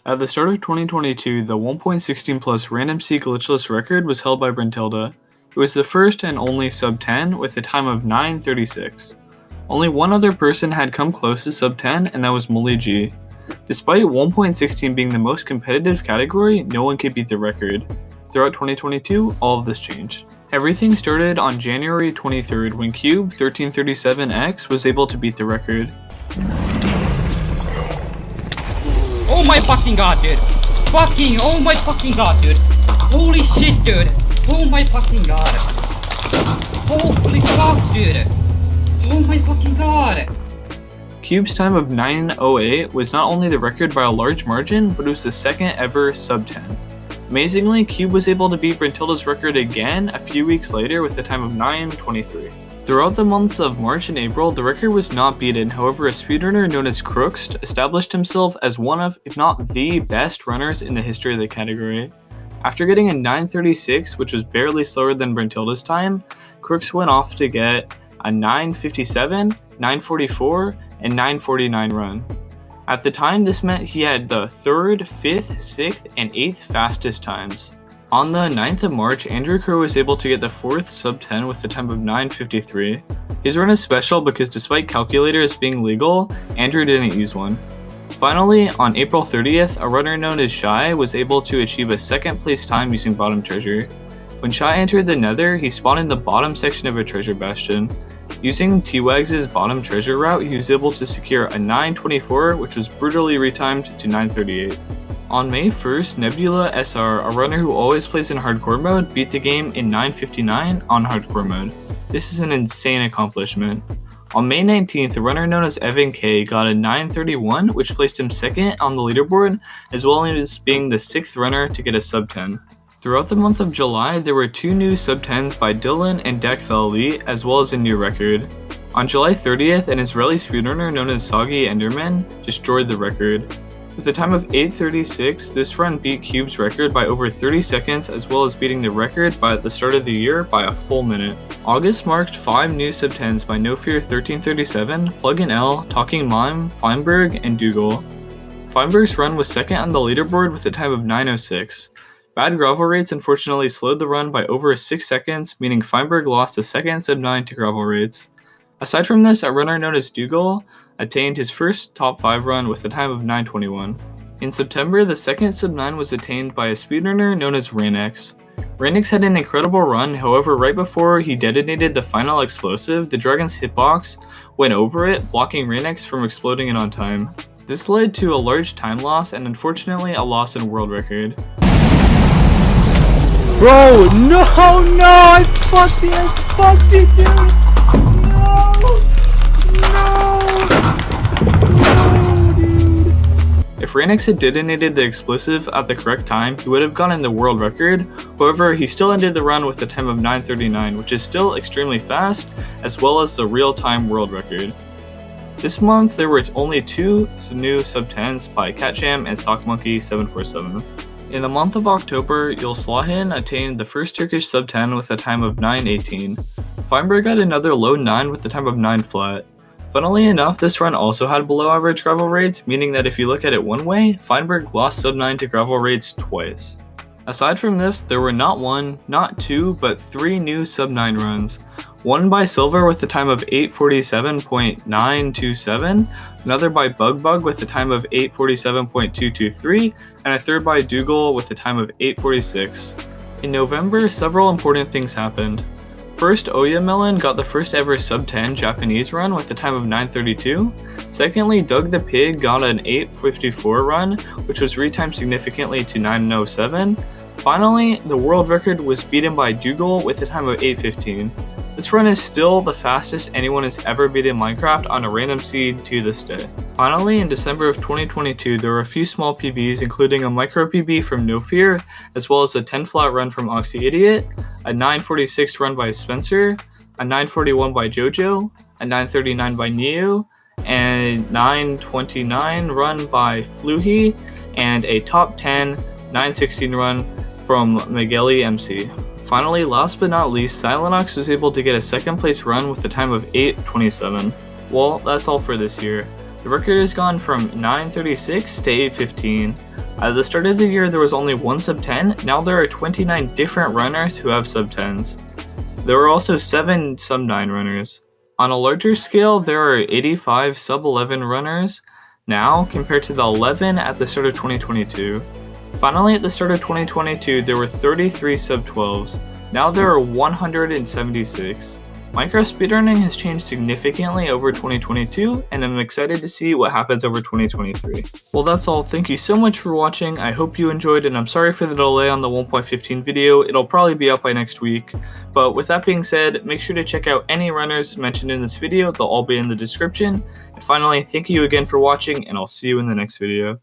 At the start of 2022, the 1.16 plus random C glitchless record was held by Brentilda. It was the first and only sub 10 with a time of 9:36. Only one other person had come close to sub 10, and that was Molly G. Despite 1.16 being the most competitive category, no one could beat the record. Throughout 2022, all of this changed. Everything started on January 23rd when Cube 1337X was able to beat the record. Oh my fucking god, dude! Oh my fucking god, dude! Holy shit, dude! Oh my fucking god! Holy fuck, dude! Oh my fucking god! Cube's time of 9:08 was not only the record by a large margin, but it was the second ever sub 10. Amazingly, Cube was able to beat Brentilda's record again a few weeks later with a time of 9:23. Throughout the months of March and April, the record was not beaten. However, a speedrunner known as Crooks established himself as one of, if not the best runners in the history of the category. After getting a 9:36, which was barely slower than Brentilda's time, Crooks went off to get a 9:57, 9:44, and 9:49 run. At the time, this meant he had the 3rd, 5th, 6th, and 8th fastest times. On the 9th of March, Andrew Kerr was able to get the 4th sub 10 with a time of 9:53. His run is special because despite calculators being legal, Andrew didn't use one. Finally, on April 30th, a runner known as Shy was able to achieve a 2nd place time using bottom treasure. When Shy entered the nether, he spawned in the bottom section of a treasure bastion. Using T-Wags' bottom treasure route, he was able to secure a 9:24, which was brutally retimed to 9:38. On May 1st, Nebula SR, a runner who always plays in hardcore mode, beat the game in 9:59 on hardcore mode. This is an insane accomplishment. On May 19th, a runner known as Evan K got a 9:31, which placed him 2nd on the leaderboard, as well as being the 6th runner to get a sub 10. Throughout the month of July, there were 2 new sub 10s by Dylan and Deck the Elite, as well as a new record. On July 30th, an Israeli speedrunner known as Soggy Enderman destroyed the record. With a time of 8:36, this run beat Cube's record by over 30 seconds, as well as beating the record by at the start of the year by a full minute. August marked 5 new sub 10s by No Fear 1337, Plugin L, Talking Mime, Feinberg, and Dougal. Feinberg's run was 2nd on the leaderboard with a time of 9:06. Bad gravel rates unfortunately slowed the run by over 6 seconds, meaning Feinberg lost the 2nd sub 9 to gravel rates. Aside from this, a runner known as Dougal attained his first top 5 run with a time of 9:21. In September, the 2nd sub 9 was attained by a speedrunner known as Ranex. Ranex had an incredible run, however right before he detonated the final explosive, the dragon's hitbox went over it, blocking Ranex from exploding it on time. This led to a large time loss and unfortunately a loss in world record. Bro, no, I fucked it, dude! No, dude! If Ranex had detonated the explosive at the correct time, he would have gotten the world record. However, he still ended the run with a time of 9:39, which is still extremely fast, as well as the real-time world record. This month, there were only 2 new sub 10s by Catjam and SockMonkey747. In the month of October, Yulslahin attained the first Turkish sub 10 with a time of 9:18. Feinberg got another low 9 with a time of 9 flat. Funnily enough, this run also had below average gravel rates, meaning that if you look at it one way, Feinberg lost sub 9 to gravel rates twice. Aside from this, there were not 1, not 2, but 3 new sub 9 runs. One by Silver with a time of 8:47.927, another by Bugbug with a time of 8:47.223, and a third by Dougal with a time of 8:46. In November, several important things happened. First, Oya Melon got the first ever sub 10 Japanese run with a time of 9:32. Secondly, Doug the Pig got an 8:54 run, which was retimed significantly to 9:07. Finally, the world record was beaten by Dougal with a time of 8:15. This run is still the fastest anyone has ever beaten Minecraft on a random seed to this day. Finally, in December of 2022, there were a few small PBs, including a micro PB from No Fear, as well as a 10 flat run from Oxy Idiot, a 9:46 run by Spencer, a 9:41 by Jojo, a 9:39 by Neo, and 9:29 run by Fluhi, and a top 10 9:16 run from Migueli MC. Finally, last but not least, Silenox was able to get a 2nd place run with a time of 8:27. Well, that's all for this year. The record has gone from 9:36 to 8:15. At the start of the year, there was only one sub 10, now there are 29 different runners who have sub 10s. There are also 7 sub 9 runners. On a larger scale, there are 85 sub 11 runners now compared to the 11 at the start of 2022. Finally, at the start of 2022, there were 33 sub 12s. Now there are 176. Minecraft speedrunning has changed significantly over 2022, and I'm excited to see what happens over 2023. Well, that's all. Thank you so much for watching. I hope you enjoyed, and I'm sorry for the delay on the 1.15 video. It'll probably be up by next week. But with that being said, make sure to check out any runners mentioned in this video. They'll all be in the description. And finally, thank you again for watching, and I'll see you in the next video.